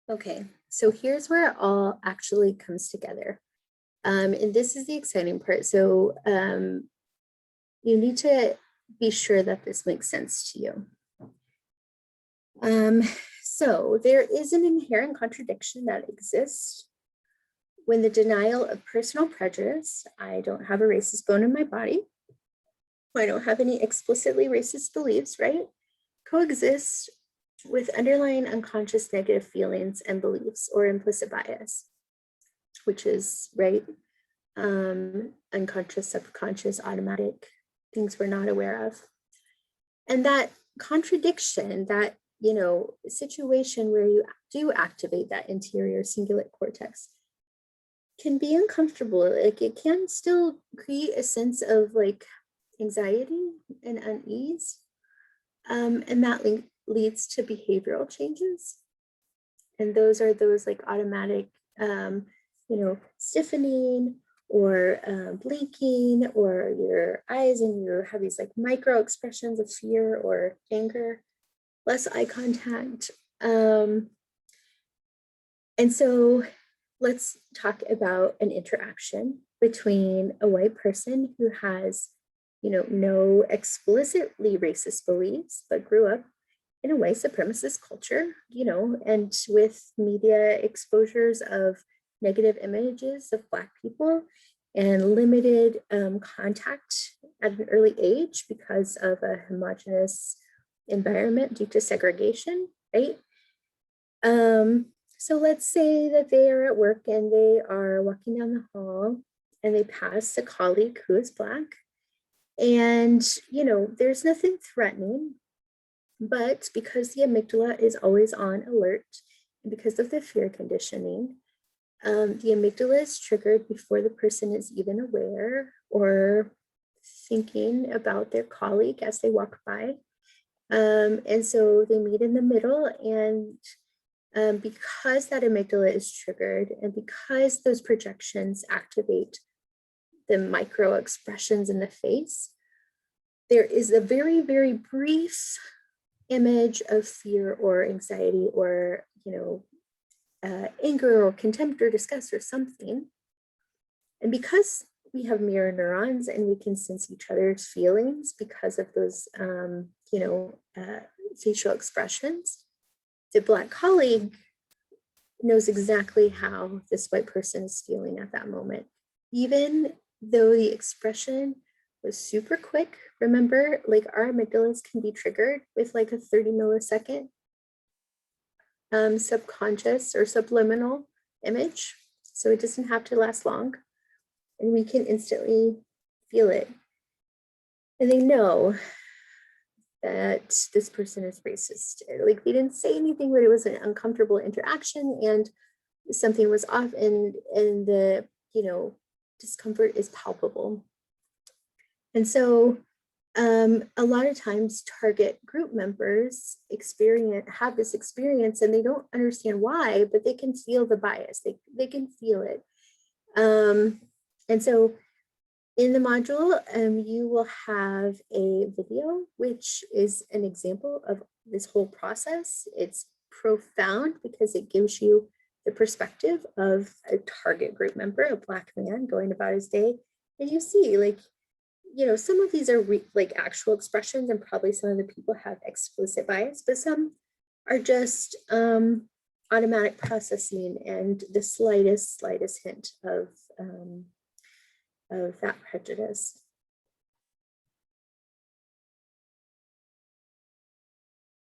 Okay, so here's where it all actually comes together. And this is the exciting part. So you need to be sure that this makes sense to you. Um, so there is an inherent contradiction that exists when the denial of personal prejudice, I don't have a racist bone in my body, I don't have any explicitly racist beliefs, right? Coexist with underlying unconscious negative feelings and beliefs or implicit bias, which is, right, unconscious, subconscious, automatic, things we're not aware of. And that contradiction, that, situation where you do activate that interior cingulate cortex can be uncomfortable. Like it can still create a sense of like anxiety and unease. And that leads to behavioral changes. And those are those like automatic, stiffening or blinking, or your eyes and you have these like micro expressions of fear or anger, less eye contact. And so let's talk about an interaction between a white person who has, no explicitly racist beliefs, but grew up in a white supremacist culture, and with media exposures of negative images of Black people and limited contact at an early age because of a homogenous environment due to segregation, right? So let's say that they are at work and they are walking down the hall and they pass a colleague who is Black. And, there's nothing threatening, but because the amygdala is always on alert, and because of the fear conditioning, the amygdala is triggered before the person is even aware or thinking about their colleague as they walk by. And so they meet in the middle, and because that amygdala is triggered and because those projections activate the micro expressions in the face, there is a very, very brief image of fear or anxiety or, anger or contempt or disgust or something. And because we have mirror neurons and we can sense each other's feelings because of those, facial expressions, the Black colleague knows exactly how this white person is feeling at that moment, even though the expression was super quick. Remember, like our amygdalas can be triggered with like a 30 millisecond subconscious or subliminal image. So it doesn't have to last long. And we can instantly feel it. And they know that this person is racist. Like they didn't say anything, but it was an uncomfortable interaction and something was off, and the, discomfort is palpable. And so a lot of times target group members have this experience and they don't understand why, but they can feel the bias. They can feel it. And so in the module, you will have a video, which is an example of this whole process. It's profound because it gives you the perspective of a target group member, a Black man going about his day. And you see, like, some of these are like actual expressions, and probably some of the people have explicit bias, but some are just automatic processing and the slightest hint of that prejudice.